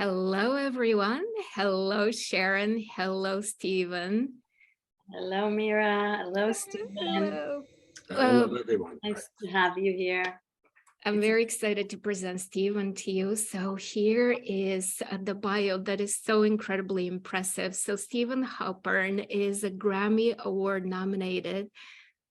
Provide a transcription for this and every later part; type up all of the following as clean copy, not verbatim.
Hello, everyone. Hello, Sharon. Hello, Stephen. Hello, Mira. Hello, Stephen. Hello. Hello, everyone. Nice to have you here. I'm very excited to present Stephen to you. So here is the bio that is so incredibly impressive. So Stephen Halpern is a Grammy Award nominated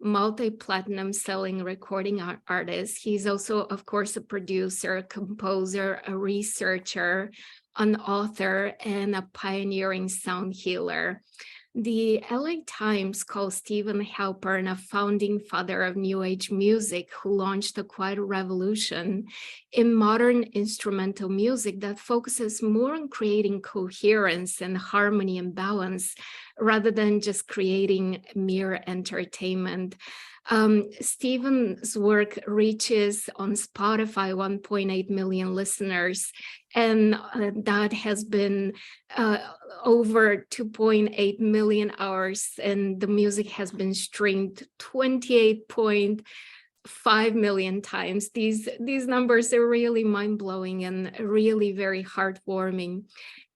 multi-platinum selling recording artist. He's also, of course, a producer, a composer, a researcher, an author, and a pioneering sound healer. The LA Times calls Stephen Halpern a founding father of New Age music who launched a quiet revolution in modern instrumental music that focuses more on creating coherence and harmony and balance rather than just creating mere entertainment. Stephen's work reaches on Spotify 1.8 million listeners, and that has been over 2.8 million hours, and the music has been streamed 28.5 million times. These numbers are really mind-blowing and really very heartwarming.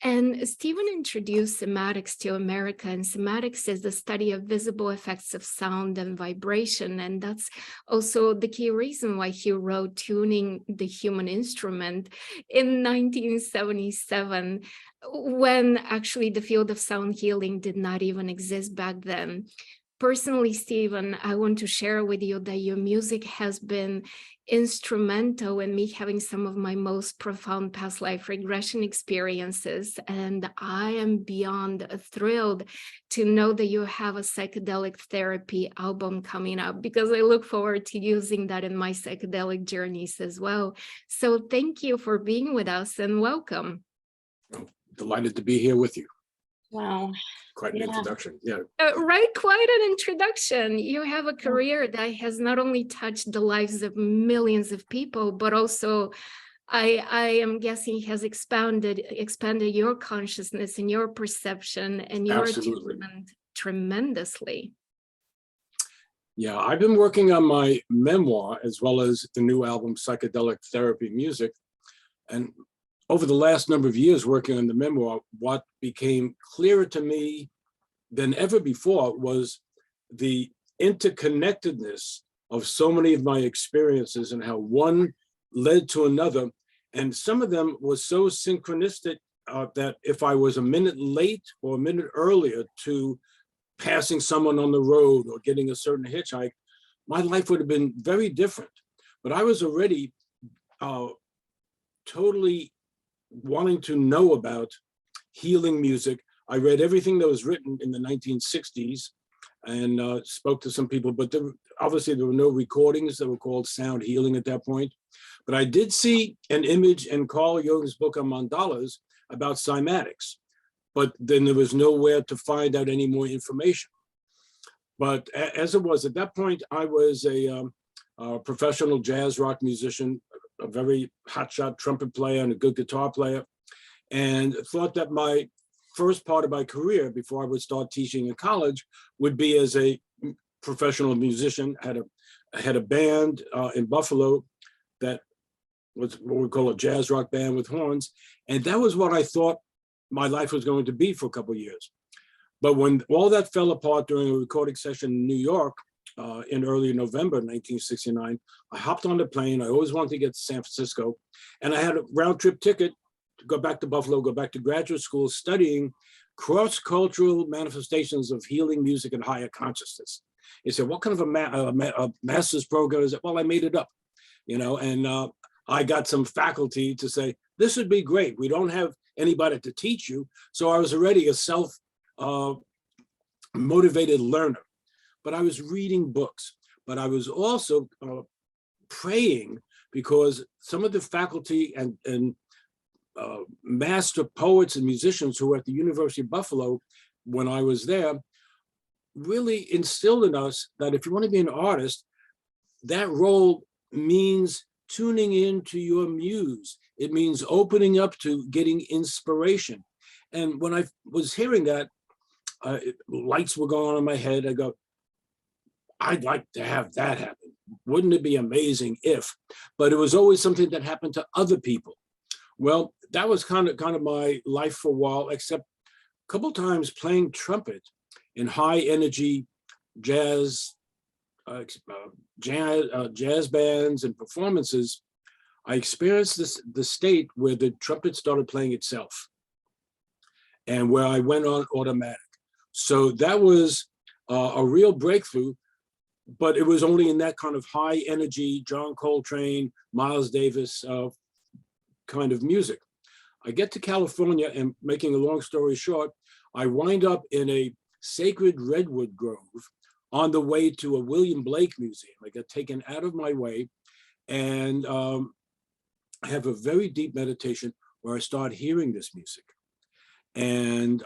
And Stephen introduced cymatics to America, and cymatics is the study of visible effects of sound and vibration. And that's also the key reason why he wrote Tuning the Human Instrument in 1977, when actually the field of sound healing did not even exist back then. Personally, Stephen, I want to share with you that your music has been instrumental in me having some of my most profound past life regression experiences. And I am beyond thrilled to know that you have a psychedelic therapy album coming up, because I look forward to using that in my psychedelic journeys as well. So thank you for being with us and welcome. Delighted to be here with you. Wow. Quite an introduction. Yeah. Right, quite an introduction. You have a career that has not only touched the lives of millions of people, but also I am guessing has expanded your consciousness and your perception and your attunement tremendously. Yeah, I've been working on my memoir as well as the new album, Psychedelic Therapy Music. And over the last number of years working on the memoir, what became clearer to me than ever before was the interconnectedness of so many of my experiences and how one led to another. And some of them was so synchronistic that if I was a minute late or a minute earlier to passing someone on the road or getting a certain hitchhike, my life would have been very different. But I was already totally wanting to know about healing music. I read everything that was written in the 1960s and spoke to some people, but obviously there were no recordings that were called sound healing at that point. But I did see an image in Carl Jung's book on mandalas about cymatics, but then there was nowhere to find out any more information. But as it was at that point, I was a professional jazz rock musician, a very hotshot trumpet player and a good guitar player, and thought that my first part of my career before I would start teaching in college would be as a professional musician. I had a band in Buffalo that was what we call a jazz rock band with horns. And that was what I thought my life was going to be for a couple of years. But when all that fell apart during a recording session in New York in early November 1969, I hopped on the plane. I always wanted to get to San Francisco. And I had a round trip ticket to go back to Buffalo, go back to graduate school, studying cross-cultural manifestations of healing music and higher consciousness. He said, what kind of a master's program is it? Well, I made it up, and I got some faculty to say, this would be great. We don't have anybody to teach you. So I was already a self-motivated learner, but I was reading books, but I was also praying, because some of the faculty and master poets and musicians who were at the University of Buffalo when I was there really instilled in us that if you want to be an artist, that role means tuning into your muse. It means opening up to getting inspiration. And when I was hearing that, lights were going on in my head. I go, I'd like to have that happen. Wouldn't it be amazing if? But it was always something that happened to other people. Well, that was kind of my life for a while, except a couple times playing trumpet in high energy jazz, jazz bands and performances. I experienced the state where the trumpet started playing itself and where I went on automatic. So that was a real breakthrough, but it was only in that kind of high energy, John Coltrane, Miles Davis kind of music. I get to California, and making a long story short, I wind up in a sacred redwood grove on the way to a William Blake museum. I get taken out of my way and I have a very deep meditation where I start hearing this music. And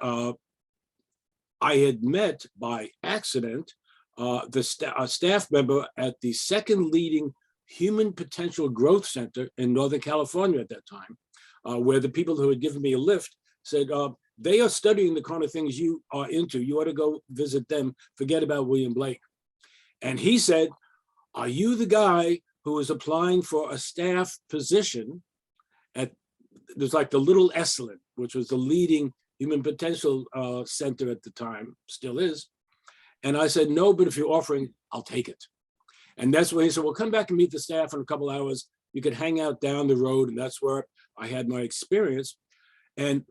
I had met by accident a staff member at the second leading Human Potential Growth Center in Northern California at that time, where the people who had given me a lift said, they are studying the kind of things you are into. You ought to go visit them. Forget about William Blake. And he said, are you the guy who is applying for a staff position at, there's like the Little Esalen, which was the leading Human Potential Center at the time, still is. And I said, no, but if you're offering, I'll take it. And that's when he said, well, come back and meet the staff in a couple hours. You could hang out down the road. And that's where I had my experience. And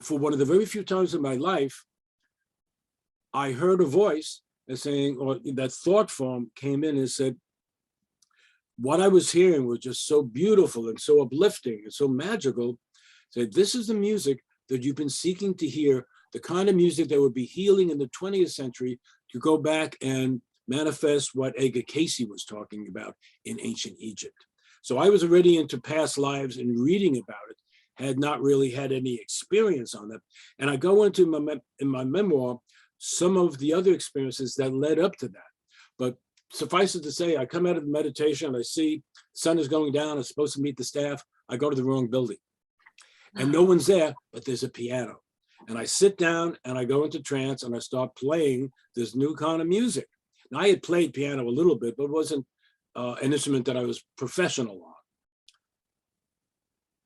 for one of the very few times in my life, I heard a voice saying, or that thought form came in and said, what I was hearing was just so beautiful and so uplifting and so magical. Said, this is the music that you've been seeking to hear, the kind of music that would be healing in the 20th century to go back and manifest what Edgar Cayce was talking about in ancient Egypt. So I was already into past lives and reading about it, had not really had any experience on that. And I go into in my memoir some of the other experiences that led up to that. But suffice it to say, I come out of the meditation, I see the sun is going down, I'm supposed to meet the staff, I go to the wrong building. And no one's there, but there's a piano. And I sit down and I go into trance and I start playing this new kind of music. Now, I had played piano a little bit, but it wasn't an instrument that I was professional on.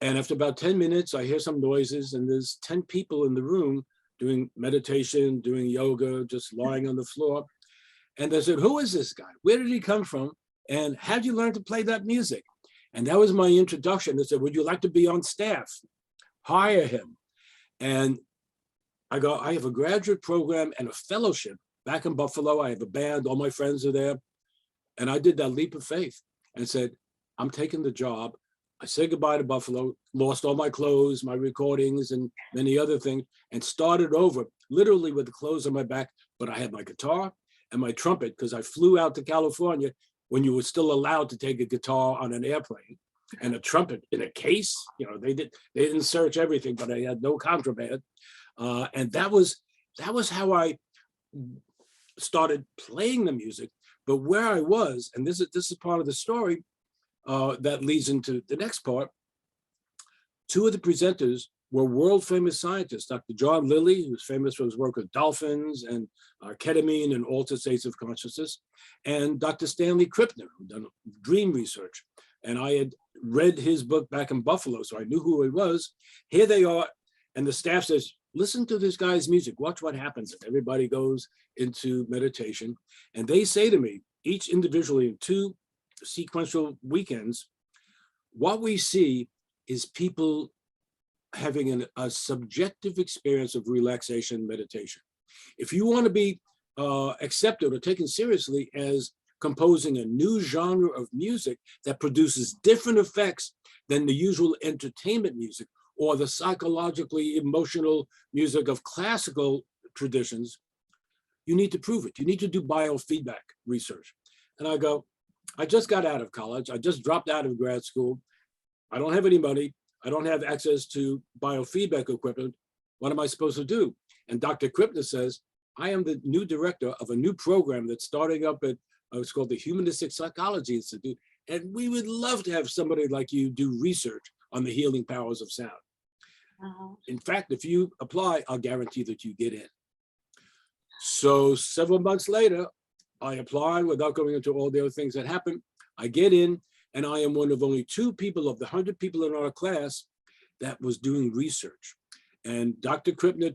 And after about 10 minutes, I hear some noises and there's 10 people in the room doing meditation, doing yoga, just lying on the floor. And they said, who is this guy? Where did he come from? And how did you learn to play that music? And that was my introduction. They said, would you like to be on staff? Hire him. And I go, I have a graduate program and a fellowship back in Buffalo. I have a band, all my friends are there. And I did that leap of faith and said, I'm taking the job. I said goodbye to Buffalo, lost all my clothes, my recordings, and many other things, and started over, literally with the clothes on my back. But I had my guitar and my trumpet, because I flew out to California when you were still allowed to take a guitar on an airplane, and a trumpet in a case. You know, they didn't search everything, but I had no contraband. And that was how I started playing the music. But where I was, and this is part of the story that leads into the next part, two of the presenters were world famous scientists, Dr. John Lilly, who's famous for his work with dolphins and ketamine and altered states of consciousness, and Dr. Stanley Krippner, who done dream research. And I had read his book back in Buffalo, so I knew who he was. Here they are, and the staff says, listen to this guy's music, watch what happens. And everybody goes into meditation. And they say to me, each individually in 2 sequential weekends, what we see is people having a subjective experience of relaxation meditation. If you want to be accepted or taken seriously as composing a new genre of music that produces different effects than the usual entertainment music or the psychologically emotional music of classical traditions, you need to prove it. You need to do biofeedback research. And I go, I just got out of college. I just dropped out of grad school. I don't have any money. I don't have access to biofeedback equipment. What am I supposed to do? And Dr. Krippner says, I am the new director of a new program that's starting up at, it's called the Humanistic Psychology Institute. And we would love to have somebody like you do research on the healing powers of sound. In fact, if you apply, I'll guarantee that you get in. So several months later, I apply without going into all the other things that happened. I get in, and I am one of only 2 people of the 100 people in our class that was doing research. And Dr. Krippner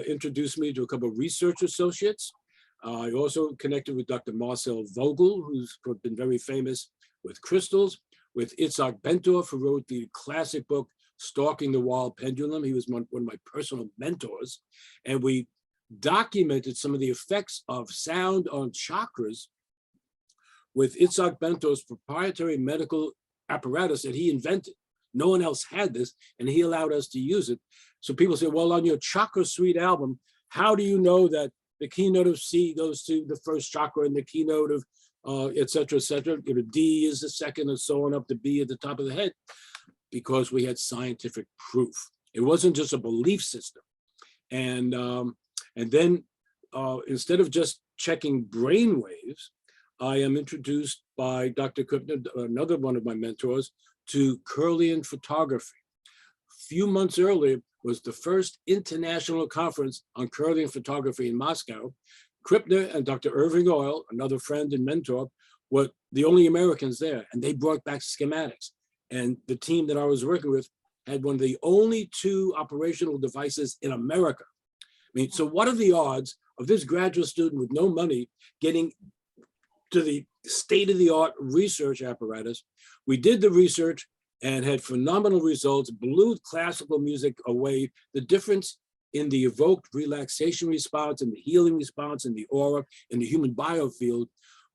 introduced me to a couple of research associates. I also connected with Dr. Marcel Vogel, who's been very famous with crystals, with Itzhak Bentorf, who wrote the classic book, Stalking the Wild Pendulum. He was one of my personal mentors. And we documented some of the effects of sound on chakras with Itzhak Bentorf's proprietary medical apparatus that he invented. No one else had this, and he allowed us to use it. So people say, well, on your Chakra Suite album, how do you know that the keynote of C goes to the first chakra and the keynote of et cetera, et cetera? You know, D is the second and so on up to B at the top of the head, because we had scientific proof. It wasn't just a belief system. And then instead of just checking brain waves, I am introduced by Dr. Krippner, another one of my mentors, to Kirlian photography. A few months earlier was the first international conference on Kirlian photography in Moscow. Krippner and Dr. Irving Oil, another friend and mentor, were the only Americans there, and they brought back schematics. And the team that I was working with had one of the only 2 operational devices in America. I mean, so what are the odds of this graduate student with no money getting to the state-of-the-art research apparatus? We did the research and had phenomenal results, blew classical music away. The difference in the evoked relaxation response and the healing response and the aura in the human biofield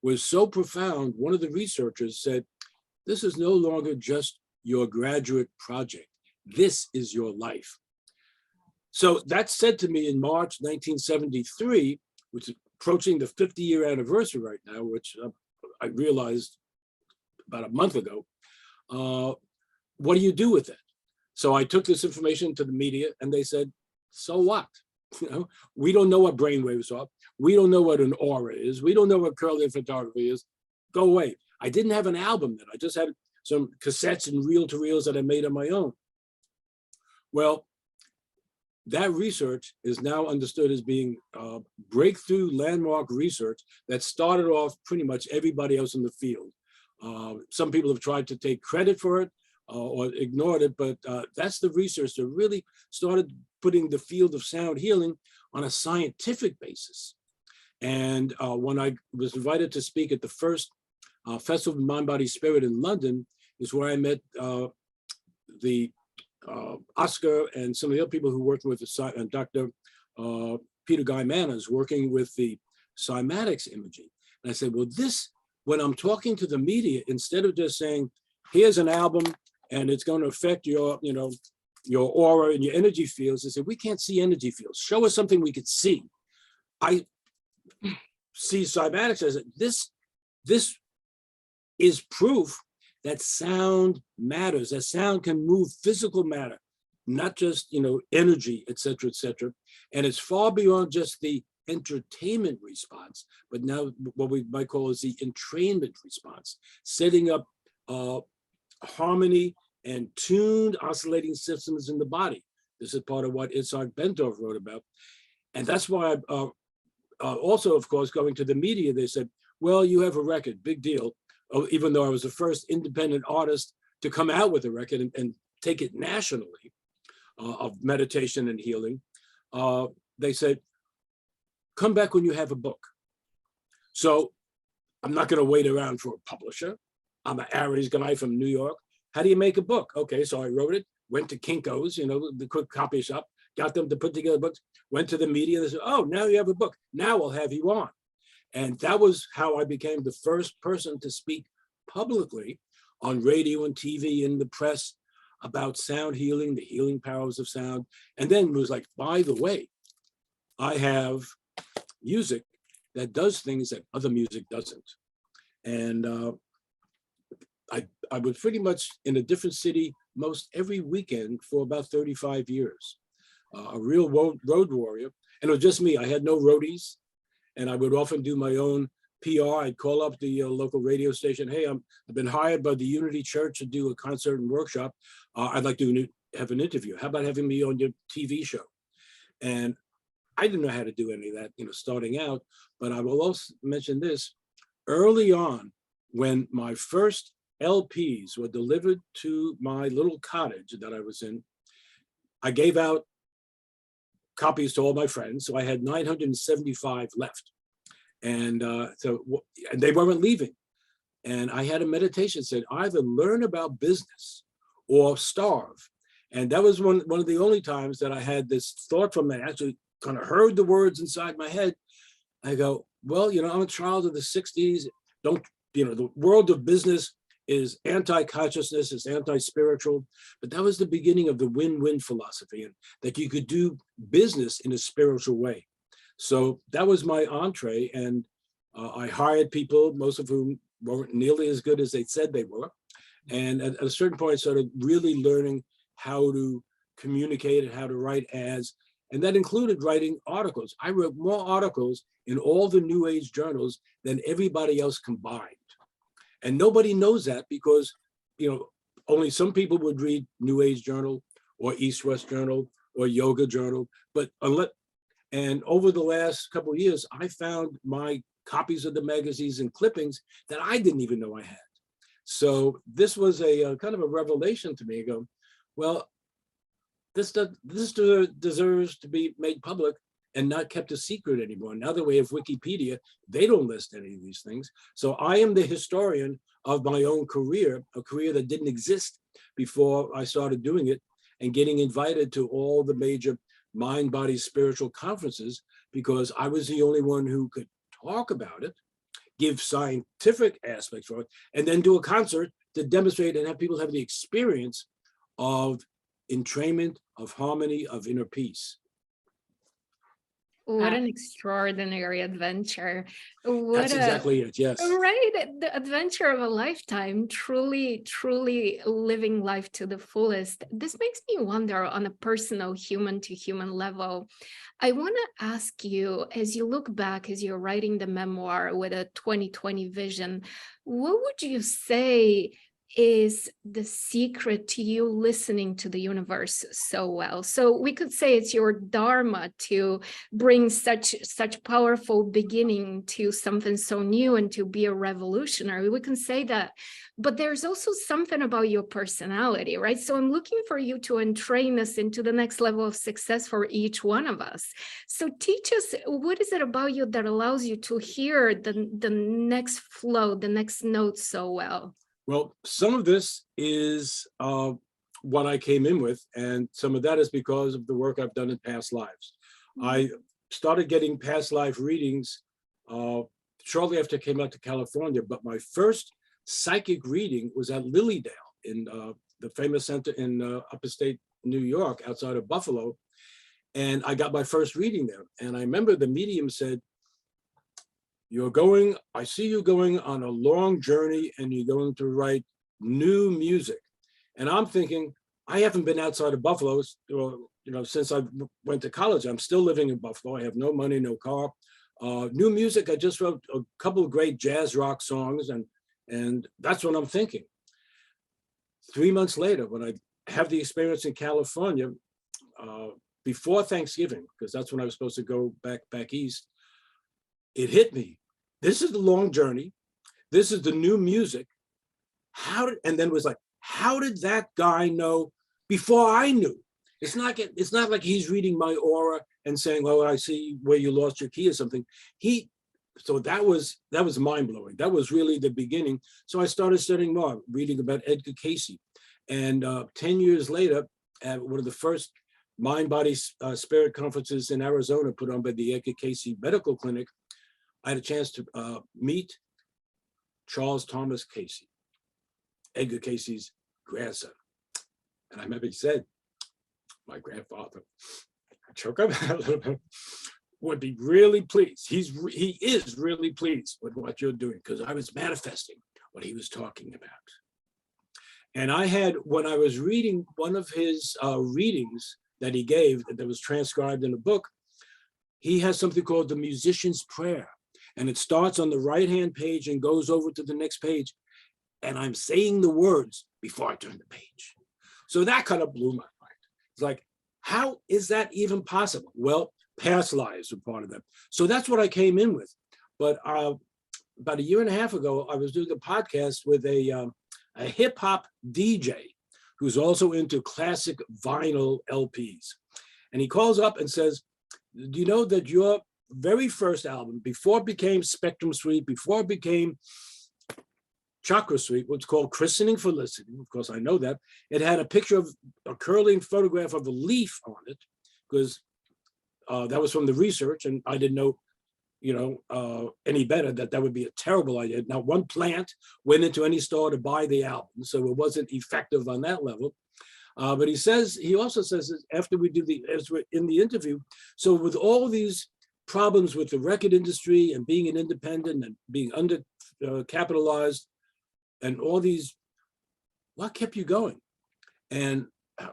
was so profound. One of the researchers said, this is no longer just your graduate project. This is your life. So that said to me in March 1973, which is approaching the 50-year anniversary right now, which I realized about a month ago, what do you do with it? So I took this information to the media and they said, so what? You know, we don't know what brainwaves are. We don't know what an aura is. We don't know what Kirlian photography is. Go away. I didn't have an album then. I just had some cassettes and reel-to-reels that I made on my own. Well, that research is now understood as being breakthrough landmark research that started off pretty much everybody else in the field. Some people have tried to take credit for it or ignored it, but that's the research that really started putting the field of sound healing on a scientific basis. And when I was invited to speak at the first Festival of Mind, Body, Spirit in London, is where I met the Oscar and some of the other people who worked with the Dr. Peter Guy Manners working with the cymatics imaging. And I said, well, this, when I'm talking to the media, instead of just saying, here's an album and it's going to affect your, you know, your aura and your energy fields, I said, we can't see energy fields. Show us something we could see. I see cymatics as this is proof that sound matters, that sound can move physical matter, not just, you know, energy, et cetera, et cetera. And it's far beyond just the entertainment response, but now what we might call is the entrainment response, setting up harmony and tuned oscillating systems in the body. This is part of what Itzhak Bentorf wrote about. And that's why also, of course, going to the media, they said, well, you have a record, big deal. Even though I was the first independent artist to come out with a record and take it nationally of meditation and healing, they said, come back when you have a book. So I'm not going to wait around for a publisher. I'm an Aries guy from New York. How do you make a book? Okay, so I wrote it, went to Kinko's, you know, the quick copy shop, got them to put together books, went to the media, they said, oh, now you have a book. Now I'll have you on. And that was how I became the first person to speak publicly on radio and TV and the press about sound healing, the healing powers of sound. And then it was like, by the way, I have music that does things that other music doesn't. And I was pretty much in a different city most every weekend for about 35 years, a real road warrior. And it was just me. I had no roadies. And I would often do my own PR. I'd call up the local radio station. Hey, I've been hired by the Unity Church to do a concert and workshop. I'd like to have an interview. How about having me on your TV show? And I didn't know how to do any of that, you know, starting out. But I will also mention this. Early on, when my first LPs were delivered to my little cottage that I was in, I gave out copies to all my friends. So I had 975 left. And and they weren't leaving. And I had a meditation that said, either learn about business or starve. And that was one of the only times that I had this thought from that. I actually kind of heard the words inside my head. I go, well, I'm a child of the 60s. The world of business is anti-consciousness, it's anti-spiritual, but that was the beginning of the win-win philosophy, and that you could do business in a spiritual way. So that was my entree, and I hired people, most of whom weren't nearly as good as they said they were. And at a certain point, I started really learning how to communicate and how to write ads. And that included writing articles. I wrote more articles in all the New Age journals than everybody else combined. And nobody knows that because, only some people would read New Age Journal or East West Journal or Yoga Journal. And over the last couple of years, I found my copies of the magazines and clippings that I didn't even know I had. So this was a kind of a revelation to me. I go, well, this deserves to be made public and not kept a secret anymore. Now that we have Wikipedia, they don't list any of these things. So I am the historian of my own career, a career that didn't exist before I started doing it, and getting invited to all the major mind, body, spiritual conferences, because I was the only one who could talk about it, give scientific aspects for it, and then do a concert to demonstrate and have people have the experience of entrainment, of harmony, of inner peace. What an extraordinary adventure. That's exactly it, yes. Right, the adventure of a lifetime, truly, truly living life to the fullest. This makes me wonder on a personal human to human level. I want to ask you, as you look back, as you're writing the memoir with a 2020 vision, what would you say is the secret to you listening to the universe so well? So we could say it's your dharma to bring such powerful beginning to something so new and to be a revolutionary. We can say that, but there's also something about your personality, right? So I'm looking for you to entrain us into the next level of success for each one of us. So teach us, what is it about you that allows you to hear the next flow, the next note so well? Well, some of this is what I came in with, and some of that is because of the work I've done in past lives. I started getting past life readings shortly after I came out to California, but my first psychic reading was at Lilydale in the famous center in upstate New York, outside of Buffalo. And I got my first reading there. And I remember the medium said, I see you going on a long journey and you're going to write new music. And I'm thinking, I haven't been outside of Buffalo, since I went to college. I'm still living in Buffalo. I have no money, no car. New music, I just wrote a couple of great jazz rock songs, and that's what I'm thinking. 3 months later, when I have the experience in California, before Thanksgiving, because that's when I was supposed to go back east, it hit me. This is the long journey. This is the new music. And then it was like, how did that guy know before I knew? It's not like he's reading my aura and saying, "Oh, I see where you lost your key" or something. So that was mind blowing. That was really the beginning. So I started studying more, reading about Edgar Cayce. And 10 years later, at one of the first mind, body, spirit conferences in Arizona put on by the Edgar Cayce Medical Clinic, I had a chance to meet Charles Thomas Cayce, Edgar Cayce's grandson. And I remember he said, my grandfather, I choke up a little bit, would be really pleased. He is really pleased with what you're doing, because I was manifesting what he was talking about. And I had, when I was reading one of his readings that he gave, that was transcribed in a book, he has something called the musician's prayer. And it starts on the right-hand page and goes over to the next page. And I'm saying the words before I turn the page. So that kind of blew my mind. It's like, how is that even possible? Well, past lives were part of that. So that's what I came in with. But about a year and a half ago, I was doing a podcast with a hip hop DJ who's also into classic vinyl LPs. And he calls up and says, do you know that your very first album, before it became Spectrum Suite, before it became Chakra Suite, what's called Christening for Listening, of course I know that, it had a picture of a curling photograph of a leaf on it, because that was from the research, and I didn't know, any better, that would be a terrible idea. Now, one plant went into any store to buy the album, so it wasn't effective on that level. But he also says after we do as we're in the interview, so with all these problems with the record industry and being an independent and being under capitalized and all these, what kept you going? And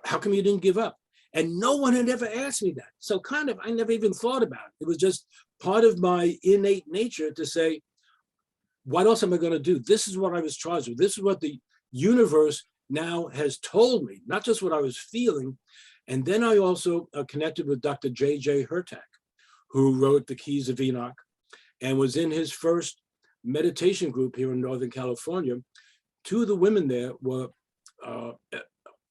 how come you didn't give up? And no one had ever asked me that. So I never even thought about it. It was just part of my innate nature to say, what else am I going to do? This is what I was charged with. This is what the universe now has told me, not just what I was feeling. And then I also connected with Dr. J.J. Hurtak, who wrote The Keys of Enoch and was in his first meditation group here in Northern California. Two of the women there were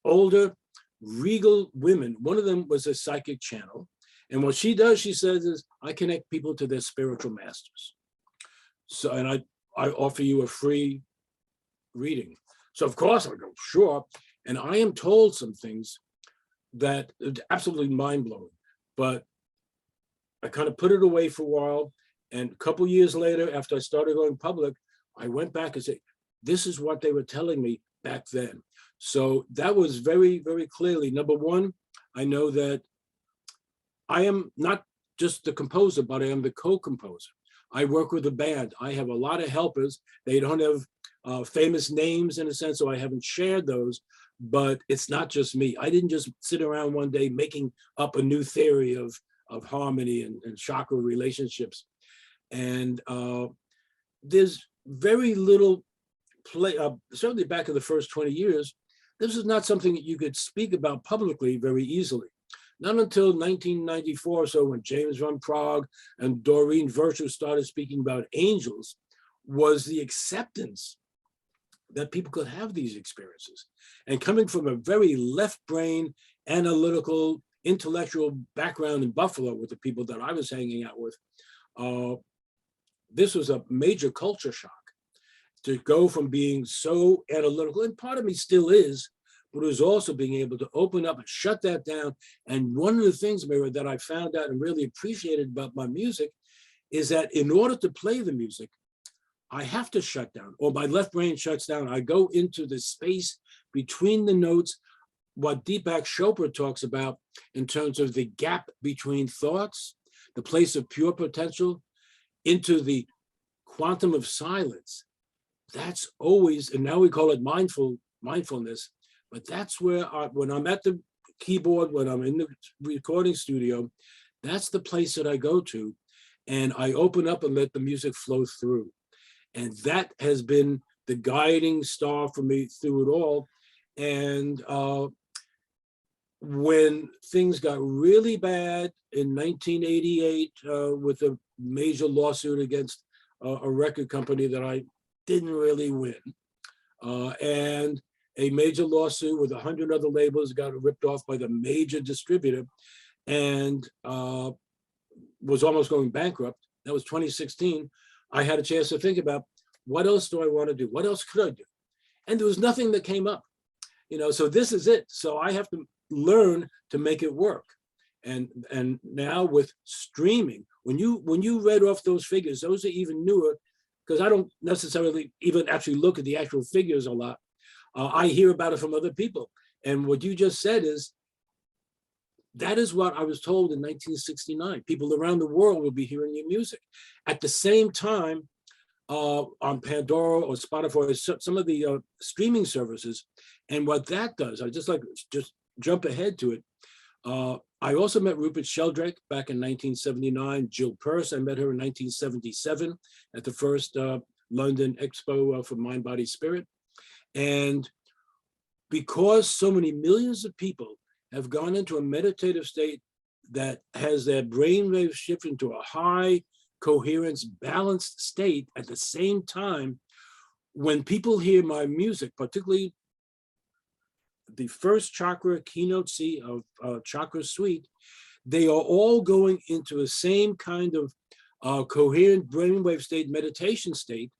older, regal women. One of them was a psychic channel. And what she does, she says, is I connect people to their spiritual masters. So, and I offer you a free reading. So of course I go, sure. And I am told some things that are absolutely mind-blowing, but I kind of put it away for a while. And a couple years later, after I started going public, I went back and said, this is what they were telling me back then. So that was very, very clearly, number one, I know that I am not just the composer, but I am the co-composer. I work with a band. I have a lot of helpers. They don't have famous names in a sense, so I haven't shared those, but it's not just me. I didn't just sit around one day making up a new theory of harmony and chakra relationships. And there's very little play, certainly back in the first 20 years, this is not something that you could speak about publicly very easily. Not until 1994 or so, when James Van Praagh and Doreen Virtue started speaking about angels, was the acceptance that people could have these experiences. And coming from a very left brain, analytical, intellectual background in Buffalo with the people that I was hanging out with, this was a major culture shock to go from being so analytical, and part of me still is, but it was also being able to open up and shut that down. And one of the things, Mira, that I found out and really appreciated about my music is that in order to play the music, I have to shut down, or my left brain shuts down. I go into the space between the notes, what Deepak Chopra talks about in terms of the gap between thoughts, the place of pure potential, into the quantum of silence. That's always, and now we call it mindfulness, but that's where when I'm at the keyboard, when I'm in the recording studio, that's the place that I go to, and I open up and let the music flow through. And that has been the guiding star for me through it all. And when things got really bad in 1988 with a major lawsuit against a record company that I didn't really win, and a major lawsuit with 100 other labels got ripped off by the major distributor and was almost going bankrupt. That was 2016. I had a chance to think about, what else do I want to do? What else could I do? And there was nothing that came up, so this is it. So I have to learn to make it work. And now with streaming, when you read off those figures, those are even newer, because I don't necessarily even actually look at the actual figures a lot. I hear about it from other people. And what you just said is, that is what I was told in 1969. People around the world will be hearing your music. At the same time, on Pandora or Spotify, or some of the streaming services, and what that does, I just jump ahead to it. I also met Rupert Sheldrake back in 1979. Jill Peirce, I met her in 1977 at the first London Expo for Mind, Body, Spirit. And because so many millions of people have gone into a meditative state that has their brainwaves shift into a high coherence, balanced state at the same time, when people hear my music, particularly the first chakra keynote C of chakra suite, they are all going into the same kind of coherent brainwave state, meditation state,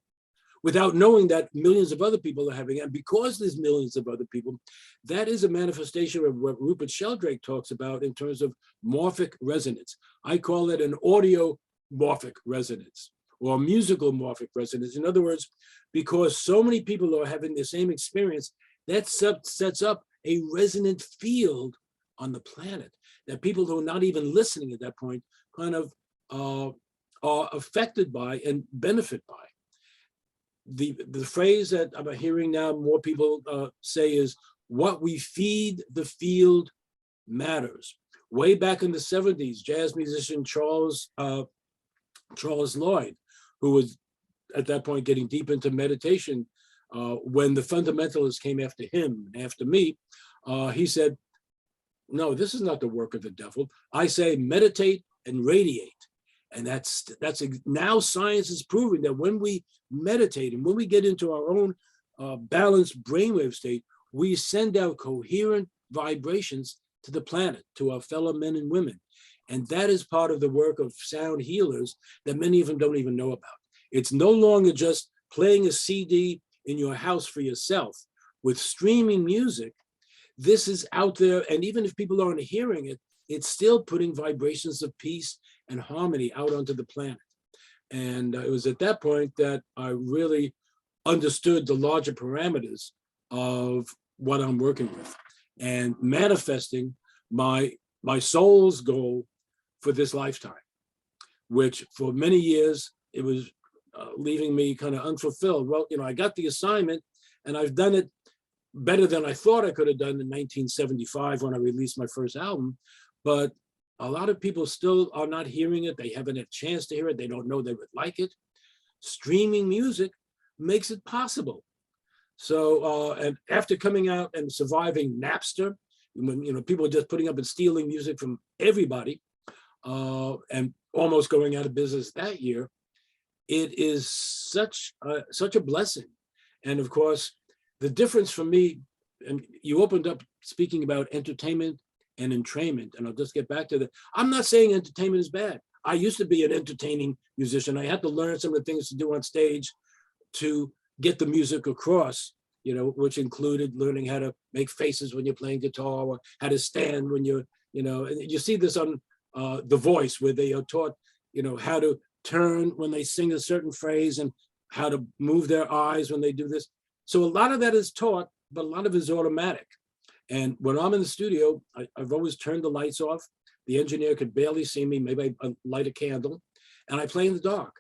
without knowing that millions of other people are having it. And because there's millions of other people, that is a manifestation of what Rupert Sheldrake talks about in terms of morphic resonance. I call it an audio morphic resonance or musical morphic resonance. In other words, because so many people are having the same experience, that sets up a resonant field on the planet that people who are not even listening at that point kind of are affected by and benefit by. The phrase that I'm hearing now more people say is, what we feed the field matters. Way back in the 70s, jazz musician Charles Lloyd, who was at that point getting deep into meditation, when the fundamentalists came after him, after me, he said, no, this is not the work of the devil. I say meditate and radiate. And that's now science is proving that when we meditate and when we get into our own balanced brainwave state, we send out coherent vibrations to the planet, to our fellow men and women. And that is part of the work of sound healers that many of them don't even know about. It's no longer just playing a CD in your house for yourself. With streaming music, this is out there, and even if people aren't hearing it, it's still putting vibrations of peace and harmony out onto the planet. And it was at that point that I really understood the larger parameters of what I'm working with and manifesting my soul's goal for this lifetime, which for many years, it was leaving me kind of unfulfilled. Well, I got the assignment and I've done it better than I thought I could have done in 1975 when I released my first album. But a lot of people still are not hearing it. They haven't had a chance to hear it. They don't know they would like it. Streaming music makes it possible. So, and after coming out and surviving Napster, when people are just putting up and stealing music from everybody, and almost going out of business that year, it is such a blessing. And of course, the difference for me, and you opened up speaking about entertainment and entrainment, and I'll just get back to that. I'm not saying entertainment is bad. I used to be an entertaining musician. I had to learn some of the things to do on stage to get the music across, which included learning how to make faces when you're playing guitar, or how to stand when you're, and you see this on The Voice, where they are taught, how to turn when they sing a certain phrase and how to move their eyes when they do this. So a lot of that is taught, but a lot of it is automatic. And when I'm in the studio, I've always turned the lights off. The engineer could barely see me. Maybe I light a candle and I play in the dark.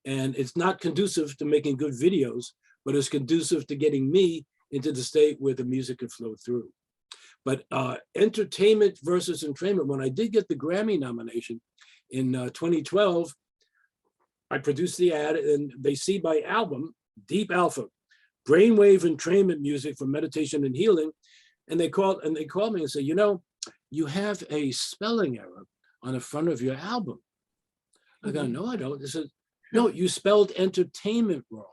And it's not conducive to making good videos, but it's conducive to getting me into the state where the music could flow through. But entertainment versus entrainment, when I did get the Grammy nomination in 2012, I produced the ad and they see my album, Deep Alpha, Brainwave Entrainment Music for Meditation and Healing. And they called me and said, you have a spelling error on the front of your album. I go, no, I don't. They said, no, you spelled entertainment wrong.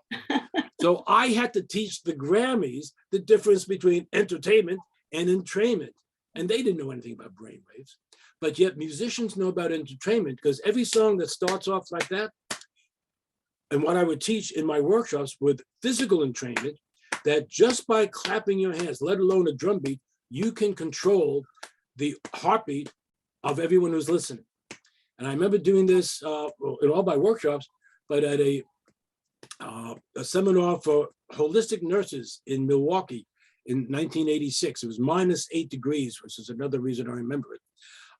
So I had to teach the Grammys the difference between entertainment and entrainment. And they didn't know anything about brainwaves. But yet musicians know about entertainment, because every song that starts off like that, and what I would teach in my workshops with physical entrainment, that just by clapping your hands, let alone a drum beat, you can control the heartbeat of everyone who's listening. And I remember doing this in all my workshops, but at a seminar for holistic nurses in Milwaukee in 1986. It was -8 degrees, which is another reason I remember it.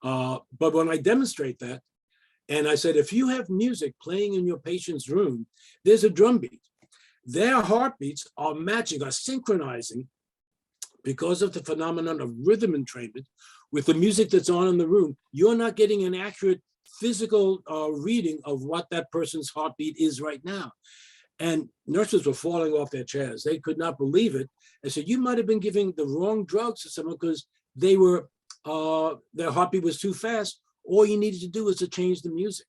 But when I demonstrate that, and I said, if you have music playing in your patient's room, there's a drum beat. Their heartbeats are matching, are synchronizing, because of the phenomenon of rhythm entrainment with the music that's on in the room. You're not getting an accurate physical reading of what that person's heartbeat is right now. And nurses were falling off their chairs. They could not believe it. I said, you might have been giving the wrong drugs to someone because they were, their heartbeat was too fast. All you needed to do was to change the music.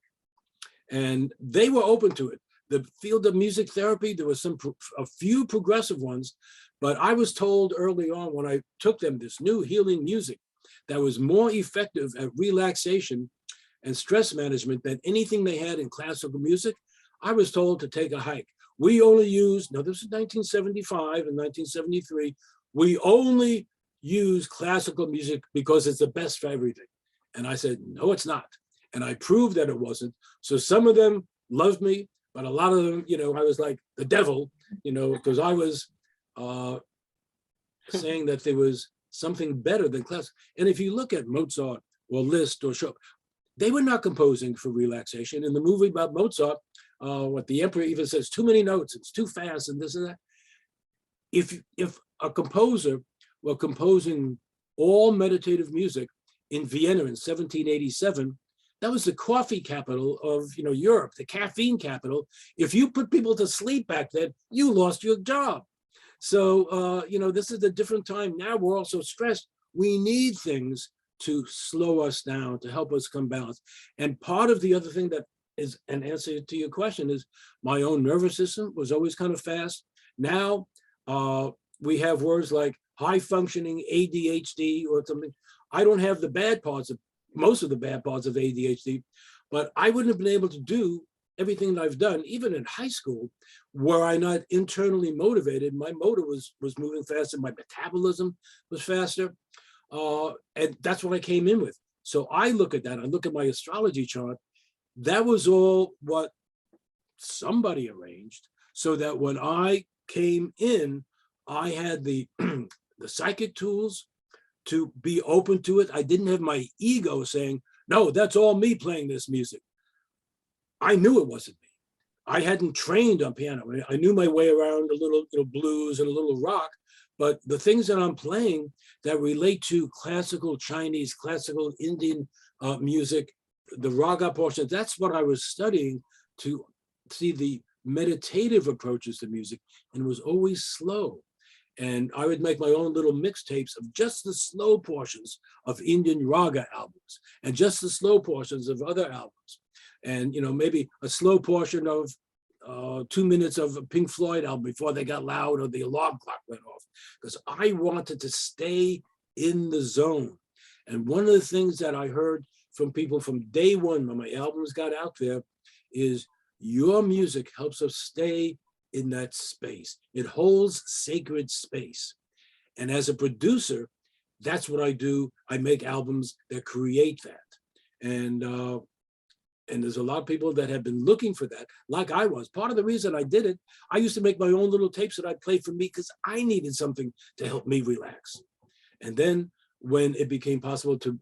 And they were open to it. The field of music therapy, there were a few progressive ones, But I was told early on when I took them this new healing music that was more effective at relaxation and stress management than anything they had in classical music. I was told to take a hike. We only use, now this is 1975 and 1973, we only use classical music because it's the best for everything. And I said, no, it's not. And I proved that it wasn't. So some of them loved me, but a lot of them, I was like the devil, because I was saying that there was something better than classical. And if you look at Mozart or Liszt or Chopin, they were not composing for relaxation. In the movie about Mozart, what the emperor even says, too many notes, it's too fast and this and that. If a composer were composing all meditative music in Vienna in 1787, that was the coffee capital of Europe, the caffeine capital. If you put people to sleep back then, you lost your job. So, this is a different time. Now we're all so stressed. We need things to slow us down, to help us come balance. And part of the other thing that is an answer to your question is my own nervous system was always kind of fast. Now we have words like high functioning ADHD or something. I don't have the bad parts of most of the bad parts of ADHD, but I wouldn't have been able to do everything that I've done, even in high school, were I not internally motivated. My motor was moving faster, my metabolism was faster. And that's what I came in with. So I look at that, I look at my astrology chart, that was all what somebody arranged so that when I came in, I had the, the psychic tools to be open to it. I didn't have my ego saying, no, that's all me playing this music. I knew it wasn't me. I hadn't trained on piano. I knew my way around a little blues and a little rock, but the things that I'm playing that relate to classical Chinese, classical Indian music, the raga portion, that's what I was studying to see the meditative approaches to music, and it was always slow. And I would make my own little mixtapes of just the slow portions of Indian raga albums and just the slow portions of other albums. And, maybe a slow portion of 2 minutes of a Pink Floyd album before they got loud or the alarm clock went off, because I wanted to stay in the zone. And one of the things that I heard from people from day one when my albums got out there is your music helps us stay in that space. It holds sacred space. And as a producer, that's what I do. I make albums that create that. And there's a lot of people that have been looking for that, like I was. Part of the reason I did it, I used to make my own little tapes that I played for me because I needed something to help me relax. And then when it became possible to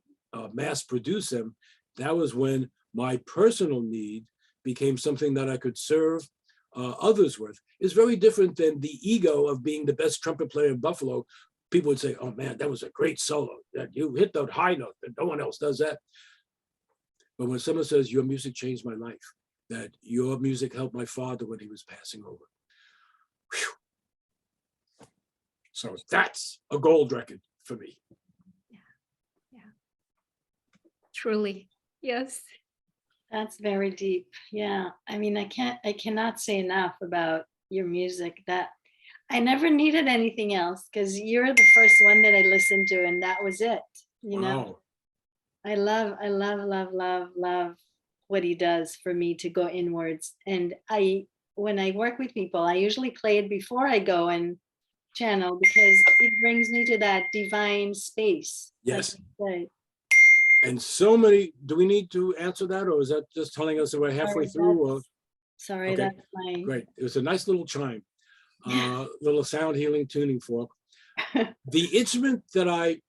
mass produce them, that was when my personal need became something that I could serve others with. It's very different than the ego of being the best trumpet player in Buffalo. People would say, oh man, that was a great solo. That you hit that high note, that no one else does that. But when someone says, your music changed my life, that your music helped my father when he was passing over. Whew. So that's a gold record for me. Yeah. Truly, yes. That's very deep. Yeah. I mean, I cannot say enough about your music, that I never needed anything else because you're the first one that I listened to, and that was it. Wow. I love what he does for me to go inwards. And when I work with people, I usually play it before I go and channel because it brings me to that divine space. Yes. Like And so many, do we need to answer that, or is that just telling us that we're halfway through? Or sorry, okay, that's my great. It was a nice little chime, little sound healing tuning fork. The instrument that I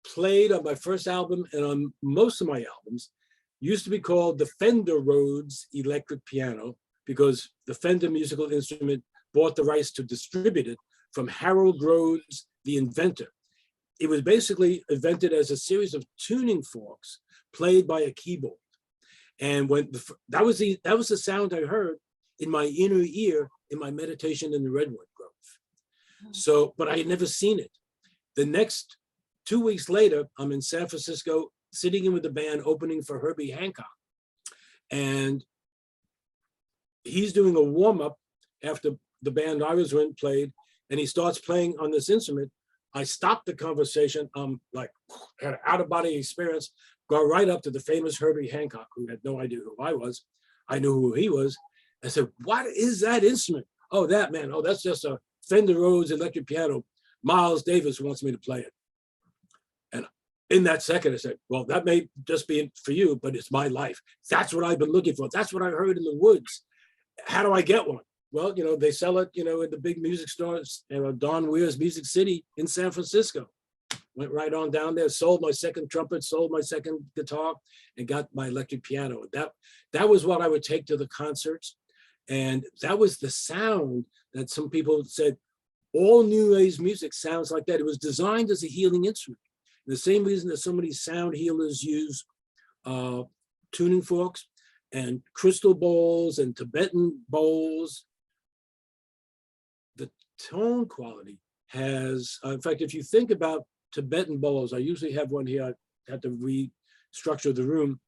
played on my first album and on most of my albums used to be called the Fender Rhodes electric piano, because the Fender musical instrument bought the rights to distribute it from Harold Rhodes, the inventor. It was basically invented as a series of tuning forks played by a keyboard. And when that was the sound I heard in my inner ear in my meditation in the Redwood Grove. So, but I had never seen it. The next 2 weeks later, I'm in San Francisco, sitting in with the band opening for Herbie Hancock. And he's doing a warm-up after the band I was in played. and he starts playing on this instrument, I stopped the conversation. Like, had an out-of-body experience, go right up to the famous Herbie Hancock, who had no idea who I was. I knew who he was. I said, what is that instrument? Oh, that, man. Oh, that's just a Fender Rhodes electric piano. Miles Davis wants me to play it. And in that second, I said, well, that may just be for you, but it's my life. That's what I've been looking for. That's what I heard in the woods. How do I get one? Well, they sell it, in the big music stores, Don Weir's Music City in San Francisco. Went right on down there, sold my second trumpet, sold my second guitar, and got my electric piano. That was what I would take to the concerts. And that was the sound that some people said, all New Age music sounds like that. It was designed as a healing instrument. The same reason that so many sound healers use tuning forks and crystal bowls and Tibetan bowls. The tone quality has, in fact, if you think about Tibetan bowls, I usually have one here. I had to restructure the room,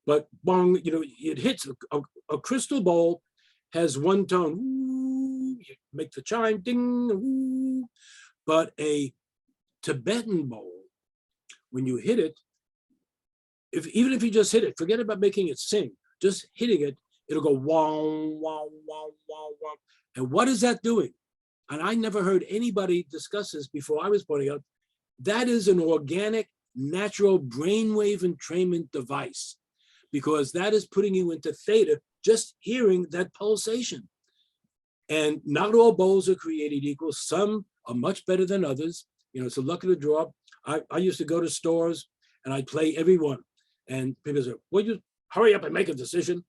but bong, it hits a crystal bowl has one tone, ooh, you make the chime, ding, ooh. But a Tibetan bowl, when you hit it, even if you just hit it, forget about making it sing, just hitting it, it'll go wow, wow, wow, wow, wow. And what is that doing? And I never heard anybody discuss this before I was pointing out, that is an organic, natural brainwave entrainment device, because that is putting you into theta, just hearing that pulsation. And not all bowls are created equal. Some are much better than others. It's a luck of the draw. I used to go to stores and I'd play every one. And people say, well, you hurry up and make a decision.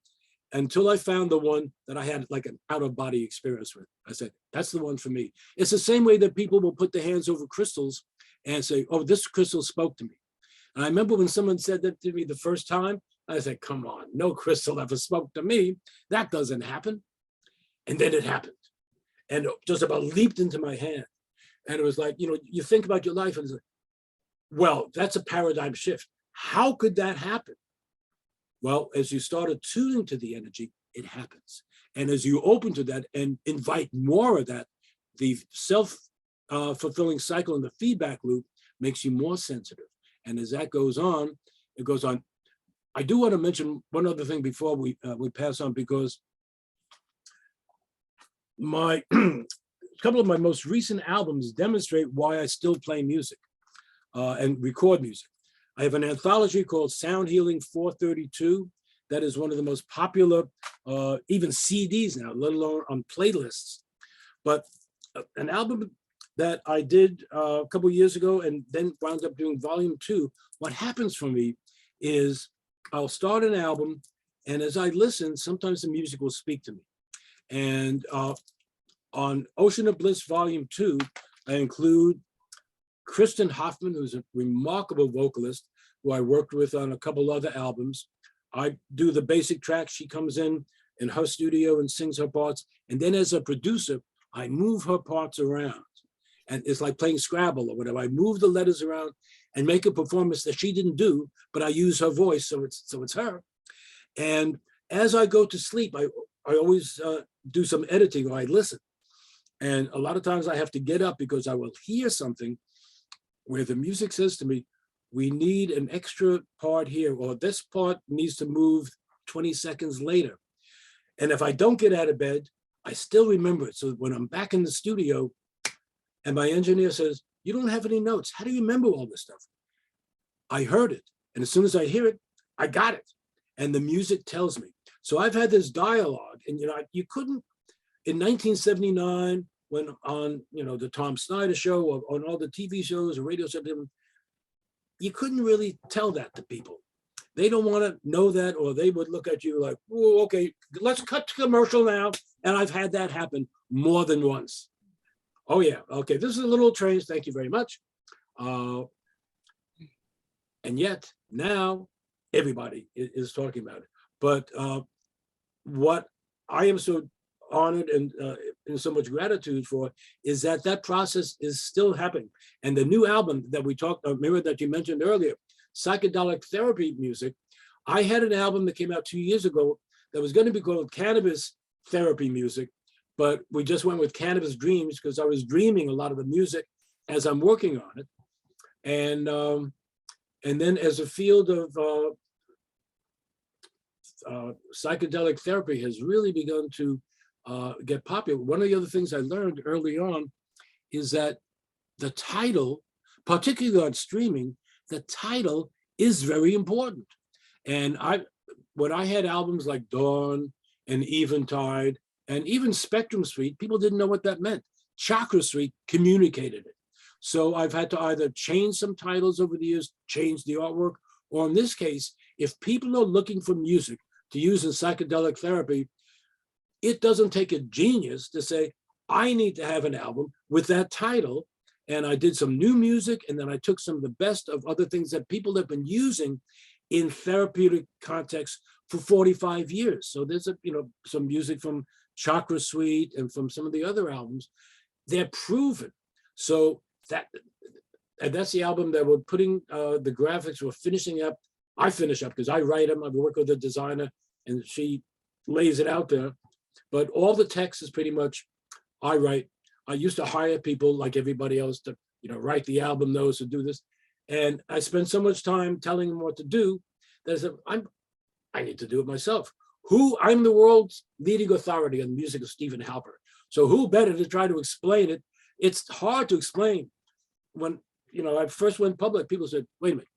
Until I found the one that I had like an out-of-body experience with. I said, that's the one for me. It's the same way that people will put their hands over crystals and say, oh, this crystal spoke to me. And I remember when someone said that to me the first time, I said, come on, no crystal ever spoke to me. That doesn't happen. And then it happened. And it just about leaped into my hand. And it was like, you think about your life and it's like, well, that's a paradigm shift. How could that happen? Well, as you start attuning to the energy, it happens. And as you open to that and invite more of that, the self-fulfilling cycle and the feedback loop makes you more sensitive. And as that goes on, it goes on. I do want to mention one other thing before we pass on, because a couple of my most recent albums demonstrate why I still play music and record music. I have an anthology called Sound Healing 432. That is one of the most popular, even CDs now, let alone on playlists. But an album that I did a couple of years ago and then wound up doing volume 2, what happens for me is I'll start an album, and as I listen, sometimes the music will speak to me. And on Ocean of Bliss Volume 2, I include Kristen Hoffman, who's a remarkable vocalist, who I worked with on a couple other albums. I do the basic tracks. She comes in her studio and sings her parts. And then as a producer, I move her parts around. And it's like playing Scrabble or whatever. I move the letters around and make a performance that she didn't do, but I use her voice, so it's her. And as I go to sleep, I always do some editing, or I listen. And a lot of times I have to get up because I will hear something where the music says to me, we need an extra part here, or this part needs to move 20 seconds later. And if I don't get out of bed, I still remember it. So when I'm back in the studio and my engineer says, you don't have any notes, how do you remember all this stuff? I heard it. And as soon as I hear it, I got it. And the music tells me. So I've had this dialogue, and you couldn't, in 1979, when on the Tom Snyder show or on all the TV shows or radio shows, you couldn't really tell that to people. They don't want to know that, or they would look at you like, oh, okay, let's cut to commercial now. And I've had that happen more than once. Oh yeah, okay, this is a little strange, thank you very much. And yet now everybody is talking about it. But what I am so honored and in so much gratitude for is that process is still happening. And the new album that we talked about, Mira, that you mentioned earlier, psychedelic therapy music, I had an album that came out 2 years ago that was going to be called Cannabis Therapy Music, but we just went with Cannabis Dreams because I was dreaming a lot of the music as I'm working on it. And then as a field of psychedelic therapy has really begun to get popular, one of the other things I learned early on is that the title, particularly on streaming, the title is very important. And when I had albums like Dawn and Eventide and even Spectrum Street, people didn't know what that meant. Chakra Street communicated it. So I've had to either change some titles over the years, change the artwork, or in this case, if people are looking for music to use in psychedelic therapy, it doesn't take a genius to say, I need to have an album with that title. And I did some new music, and then I took some of the best of other things that people have been using in therapeutic context for 45 years. So there's some music from Chakra Suite and from some of the other albums. They're proven. So that's the album that we're putting the graphics, we're finishing up. I finish up because I write them. I work with a designer and she lays it out there. But all the text is pretty much I write. I used to hire people like everybody else to, write the album notes and do this. And I spent so much time telling them what to do that I said, I need to do it myself. I'm the world's leading authority on the music of Stephen Halpern. So who better to try to explain it? It's hard to explain. When, I first went public, people said, wait a minute,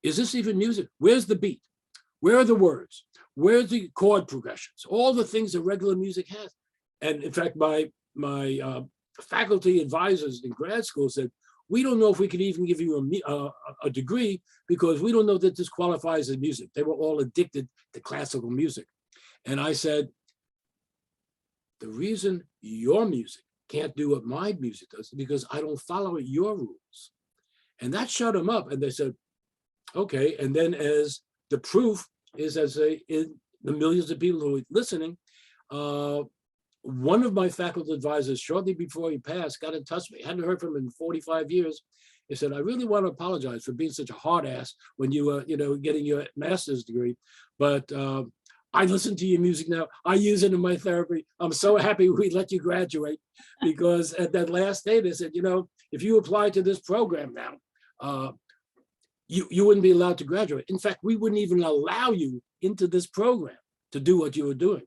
is this even music? Where's the beat? Where are the words? Where's the chord progressions? All the things that regular music has. And in fact, my faculty advisors in grad school said, we don't know if we could even give you a degree because we don't know that this qualifies as music. They were all addicted to classical music. And I said, the reason your music can't do what my music does is because I don't follow your rules. And that shut them up. And they said, okay. And then as the proof is, in the millions of people who are listening, one of my faculty advisors, shortly before he passed, got in touch with me. I hadn't heard from him in 45 years. He said, I really want to apologize for being such a hard ass when you were, getting your master's degree. But I listen to your music now. I use it in my therapy. I'm so happy we let you graduate because at that last day, they said, if you apply to this program now, you wouldn't be allowed to graduate. In fact, we wouldn't even allow you into this program to do what you were doing.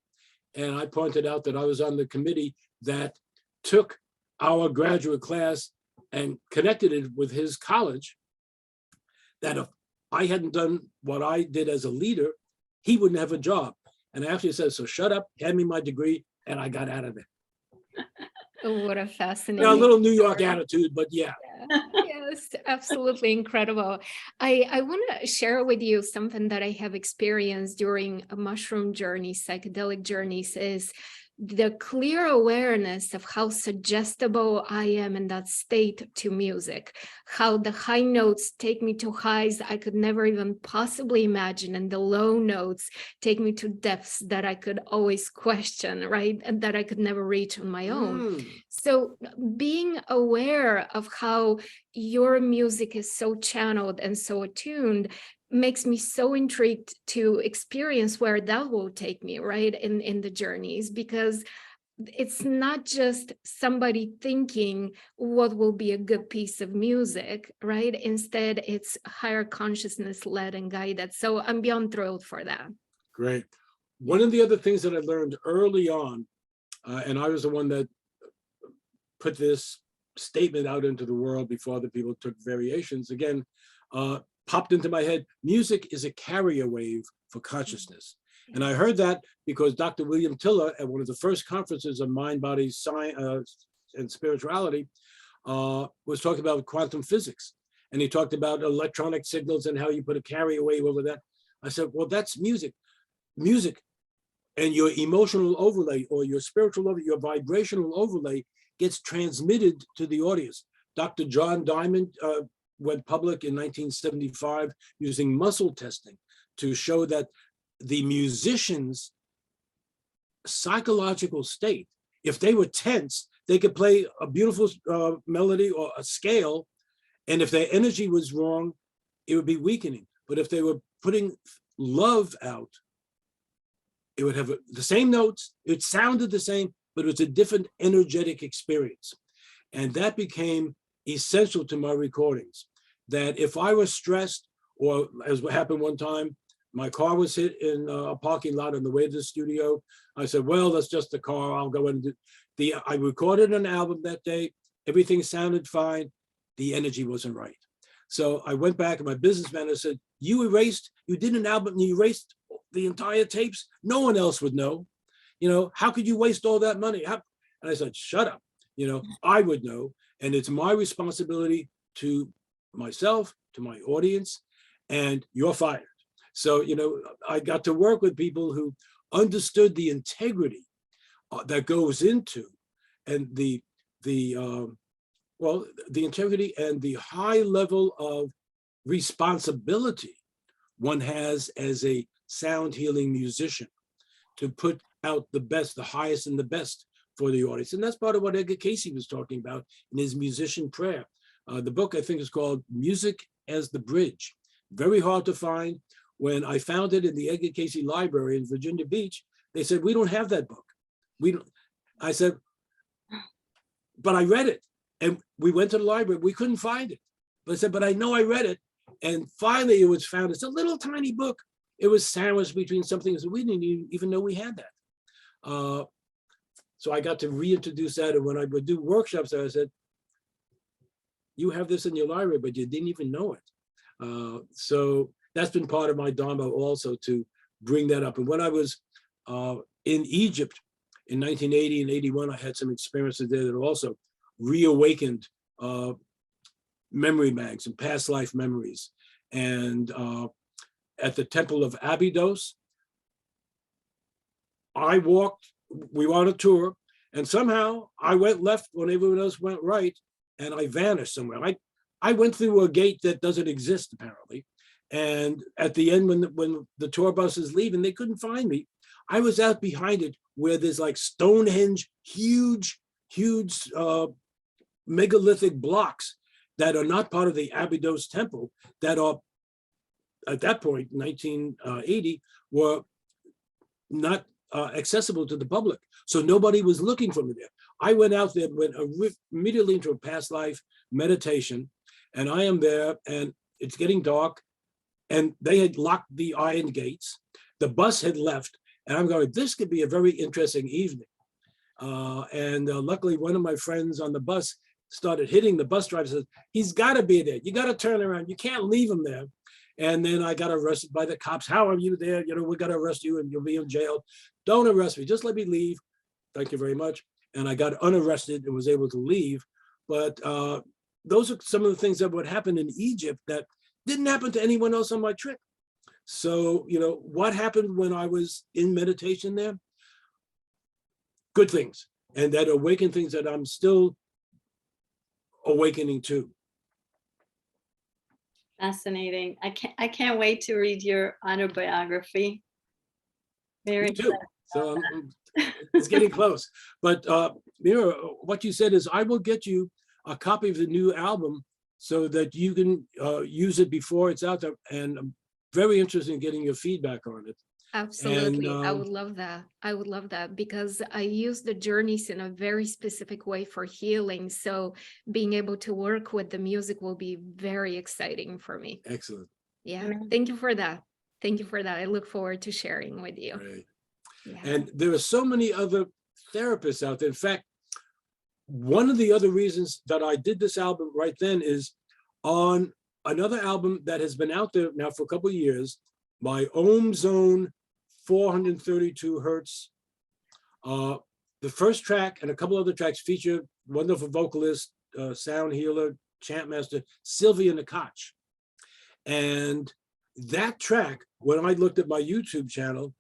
And I pointed out that I was on the committee that took our graduate class and connected it with his college, that if I hadn't done what I did as a leader, he wouldn't have a job. And I actually said, so shut up, hand me my degree, and I got out of there. Oh, what a fascinating A little New York story. attitude, but yeah. Yes, absolutely incredible. I want to share with you something that I have experienced during a mushroom journey, psychedelic journeys, is the clear awareness of how suggestible I am in that state to music, how the high notes take me to highs I could never even possibly imagine, and the low notes take me to depths that I could always question, right? And that I could never reach on my own. So being aware of how your music is so channeled and so attuned makes me so intrigued to experience where that will take me, right, in the journeys, because it's not just somebody thinking what will be a good piece of music, right? Instead, it's higher consciousness led and guided. So I'm beyond thrilled for that. Great. One of the other things that I learned early on, and I was the one that put this statement out into the world before other people took variations, again, popped into my head, music is a carrier wave for consciousness. And I heard that because Dr. William Tiller, at one of the first conferences on mind, body, science, and spirituality, was talking about quantum physics. And he talked about electronic signals and how you put a carrier wave over that. I said, well, that's music. Music and your emotional overlay or your spiritual overlay, your vibrational overlay gets transmitted to the audience. Dr. John Diamond went public in 1975 using muscle testing to show that the musician's psychological state, if they were tense, they could play a beautiful melody or a scale, and if their energy was wrong, it would be weakening. But if they were putting love out, it would have the same notes, it sounded the same, but it was a different energetic experience. And that became essential to my recordings. That if I was stressed, or as what happened one time, my car was hit in a parking lot on the way to the studio. I said, well, that's just the car. I'll go and do I recorded an album that day. Everything sounded fine. The energy wasn't right. So I went back and my business manager said, you did an album and you erased the entire tapes. No one else would know. How could you waste all that money? And I said, shut up. I would know. And it's my responsibility to myself, to my audience, and you're fired. So, I got to work with people who understood the integrity that goes into, and the integrity and the high level of responsibility one has as a sound healing musician to put out the best, the highest and the best for the audience. And that's part of what Edgar Cayce was talking about in his musician prayer. The book, I think, is called Music as the Bridge. Very hard to find. When I found it in the Edgar Cayce Library in Virginia Beach, they said, we don't have that book. I said, but I read it. And we went to the library, we couldn't find it. But I said, but I know I read it. And finally it was found. It's a little tiny book. It was sandwiched between something that we didn't even know we had that. So I got to reintroduce that. And when I would do workshops, I said, you have this in your library, but you didn't even know it. So that's been part of my Dharma also, to bring that up. And when I was in Egypt in 1980 and 81, I had some experiences there that also reawakened memory banks and past life memories. And at the temple of Abydos, we were on a tour, and somehow I went left when everyone else went right, and I vanished somewhere. I went through a gate that doesn't exist, apparently. And at the end, when the tour bus is leaving, they couldn't find me. I was out behind it where there's like Stonehenge, huge megalithic blocks that are not part of the Abydos temple, that are, at that point, 1980, were not accessible to the public. So nobody was looking for me there. I went out there, went immediately into a past life meditation, and I am there, and it's getting dark, and they had locked the iron gates. The bus had left, and I'm going, this could be a very interesting evening. Luckily, one of my friends on the bus started hitting the bus driver, says, he's got to be there. You got to turn around. You can't leave him there. And then I got arrested by the cops. How are you there? We got to arrest you and you'll be in jail. Don't arrest me. Just let me leave. Thank you very much. And I got unarrested and was able to leave. But those are some of the things that would happen in Egypt that didn't happen to anyone else on my trip. So, what happened when I was in meditation there? Good things. And that awakened things that I'm still awakening to. Fascinating. I can't wait to read your autobiography. Very Me too. So it's getting close. But Mira, what you said is, I will get you a copy of the new album so that you can use it before it's out there. And I'm very interested in getting your feedback on it. Absolutely. And, I would love that. I would love that, because I use the journeys in a very specific way for healing. So being able to work with the music will be very exciting for me. Excellent. Yeah. Thank you for that. Thank you for that. I look forward to sharing with you. Right. Yeah. And there are so many other therapists out there. In fact, one of the other reasons that I did this album right then is on another album that has been out there now for a couple of years, my Om Zone 432 Hertz. The first track and a couple other tracks feature wonderful vocalist, sound healer, chant master, Sylvia Nakache. And that track, when I looked at my YouTube channel,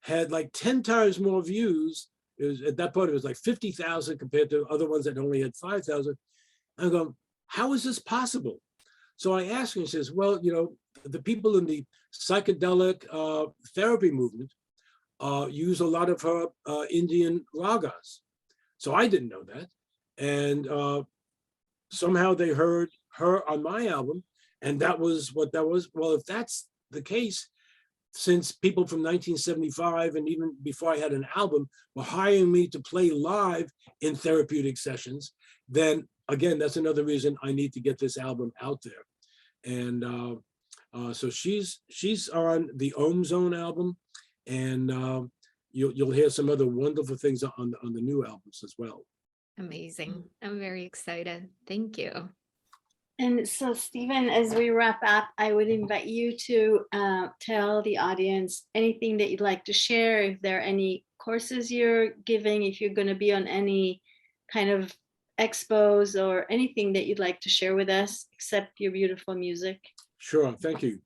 had like 10 times more views. It was, at that point, it was like 50,000 compared to other ones that only had 5,000. I'm going, how is this possible? So I asked him, he says, well, the people in the psychedelic therapy movement use a lot of her Indian ragas. So I didn't know that. And somehow they heard her on my album, and that was what that was. Well, if that's the case, since people from 1975 and even before I had an album were hiring me to play live in therapeutic sessions, then again, that's another reason I need to get this album out there. And so she's on the Om Zone album, and you'll hear some other wonderful things on the new albums as well. Amazing. I'm very excited. Thank you. And so, Stephen, as we wrap up, I would invite you to tell the audience anything that you'd like to share. If there are any courses you're giving, if you're going to be on any kind of expos or anything that you'd like to share with us, except your beautiful music. Sure, thank you.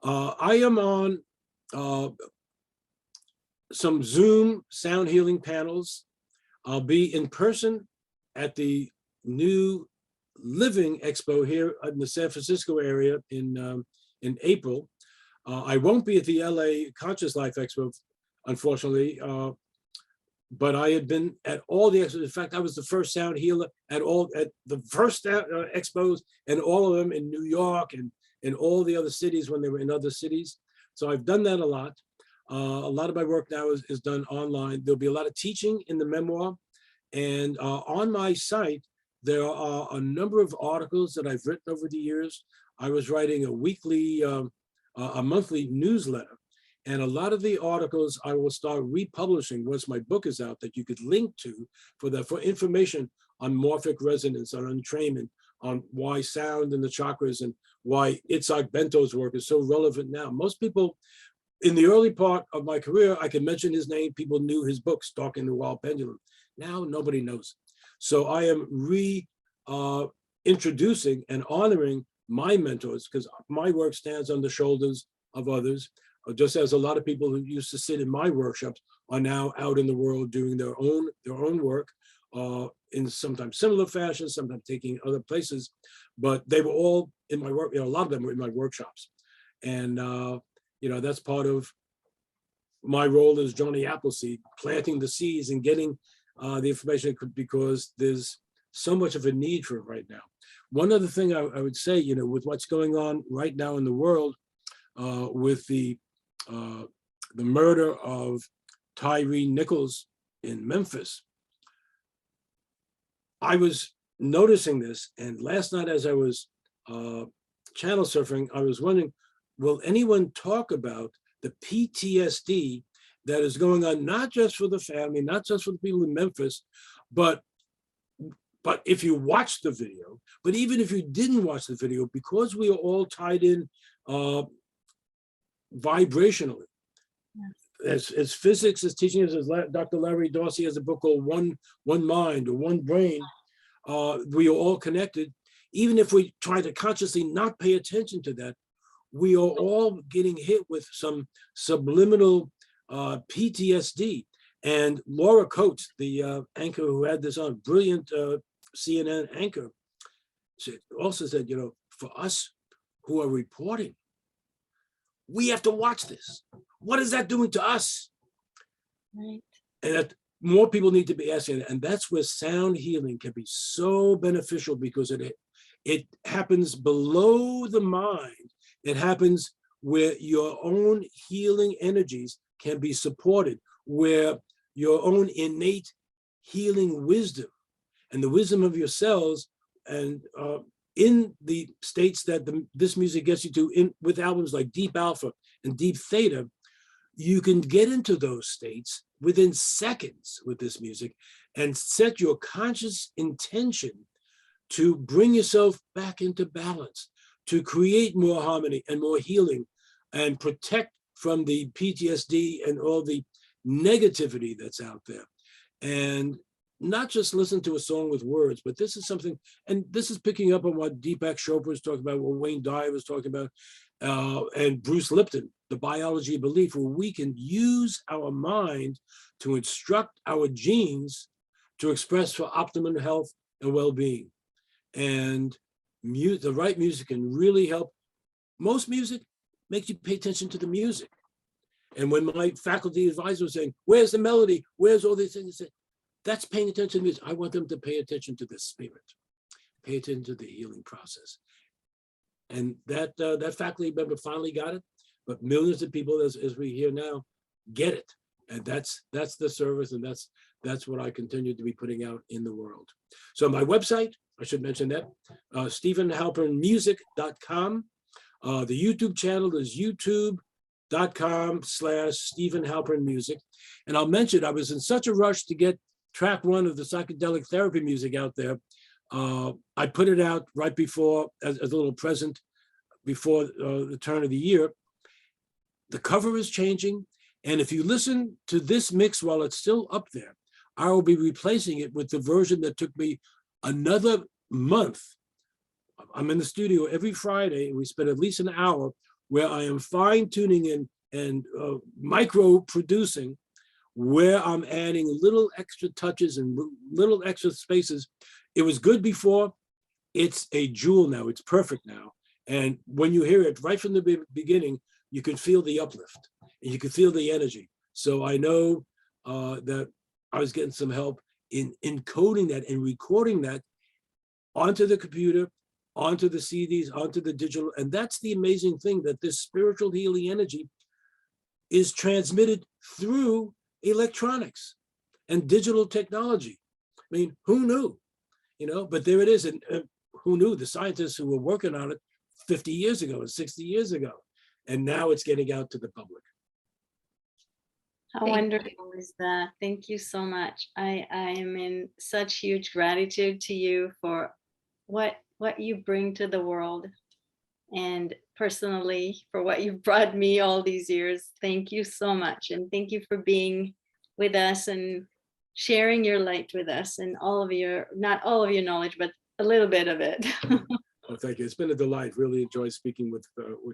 I am on some Zoom sound healing panels. I'll be in person at the new Living Expo here in the San Francisco area in April. I won't be at the LA Conscious Life Expo, unfortunately, but I had been at all the expos. In fact, I was the first sound healer at the first expos, and all of them in New York and in all the other cities when they were in other cities. So I've done that a lot. A lot of my work now is done online. There'll be a lot of teaching in the memoir, and on my site, there are a number of articles that I've written over the years. I was writing a monthly newsletter, and a lot of the articles I will start republishing once my book is out, that you could link to for information on morphic resonance, on entrainment, on why sound and the chakras, and why Itzhak Bento's work is so relevant now. Most people, in the early part of my career, I can mention his name. People knew his book, Stalking the Wild Pendulum. Now nobody knows. So I am introducing and honoring my mentors, because my work stands on the shoulders of others, just as a lot of people who used to sit in my workshops are now out in the world doing their own work in sometimes similar fashion, sometimes taking other places, but they were all in my work. A lot of them were in my workshops, and that's part of my role as Johnny Appleseed, planting the seeds and getting the information, because there's so much of a need for it right now. One other thing I would say, with what's going on right now in the world, with the murder of Tyree Nichols in Memphis, I was noticing this, and last night as I was channel surfing, I was wondering, will anyone talk about the PTSD that is going on, not just for the family, not just for the people in Memphis, but if you watch the video, but even if you didn't watch the video, because we are all tied in vibrationally. Yes. As physics is teaching us, as Dr. Larry Dorsey has a book called One Mind or One Brain, we are all connected. Even if we try to consciously not pay attention to that, we are all getting hit with some subliminal PTSD. And Laura Coates, the anchor who had this on, brilliant CNN anchor, also said, for us who are reporting, we have to watch this. What is that doing to us? Right. And that more people need to be asking, and that's where sound healing can be so beneficial, because it happens below the mind. It happens where your own healing energies can be supported, where your own innate healing wisdom and the wisdom of your cells, and in the states that this music gets you to, with albums like Deep Alpha and Deep Theta, you can get into those states within seconds with this music and set your conscious intention to bring yourself back into balance, to create more harmony and more healing, and protect from the PTSD and all the negativity that's out there. And not just listen to a song with words, but this is something, and this is picking up on what Deepak Chopra was talking about, what Wayne Dyer was talking about, and Bruce Lipton, the biology of belief, where we can use our mind to instruct our genes to express for optimum health and well-being. And the right music can really help. Most music makes you pay attention to the music. And when my faculty advisor was saying, where's the melody? Where's all these things? I said, that's paying attention to music. I want them to pay attention to the spirit, pay attention to the healing process. And that faculty member finally got it. but millions of people, as we hear now, get it. And that's the service, and that's what I continue to be putting out in the world. So my website, I should mention that, StephenHalpernMusic.com. The YouTube channel is youtube.com/Stephen Halpern Music. And I'll mention, I was in such a rush to get track 1 of the psychedelic therapy music out there. I put it out right before, as a little present before the turn of the year. The cover is changing. And if you listen to this mix while it's still up there, I will be replacing it with the version that took me another month. I'm in the studio every Friday, and we spend at least an hour where I am fine tuning in and micro producing, where I'm adding little extra touches and little extra spaces. It was good before. It's a jewel now. It's perfect now. And when you hear it right from the beginning, you can feel the uplift and you can feel the energy. So I know that I was getting some help in encoding that and recording that onto the computer, onto the CDs, onto the digital. And that's the amazing thing, that this spiritual healing energy is transmitted through electronics and digital technology. I mean, who knew? But there it is. And who knew? The scientists who were working on it 50 years ago and 60 years ago. And now it's getting out to the public. How wonderful is that? Thank you so much. I am in such huge gratitude to you for what you bring to the world, and personally for what you've brought me all these years. Thank you so much. And thank you for being with us and sharing your light with us and all of your, not all of your knowledge, but a little bit of it. Oh, thank you. It's been a delight. Really enjoyed speaking with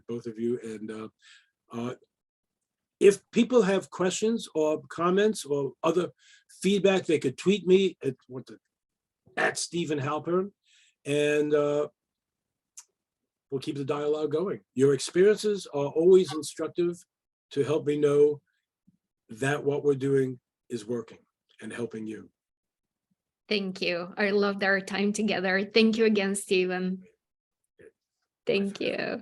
both of you. And if people have questions or comments or other feedback, they could tweet me at Stephen Halpern, and we'll keep the dialogue going. Your experiences are always instructive to help me know that what we're doing is working and helping you. Thank you. I loved our time together. Thank you again, Stephen. Thank you.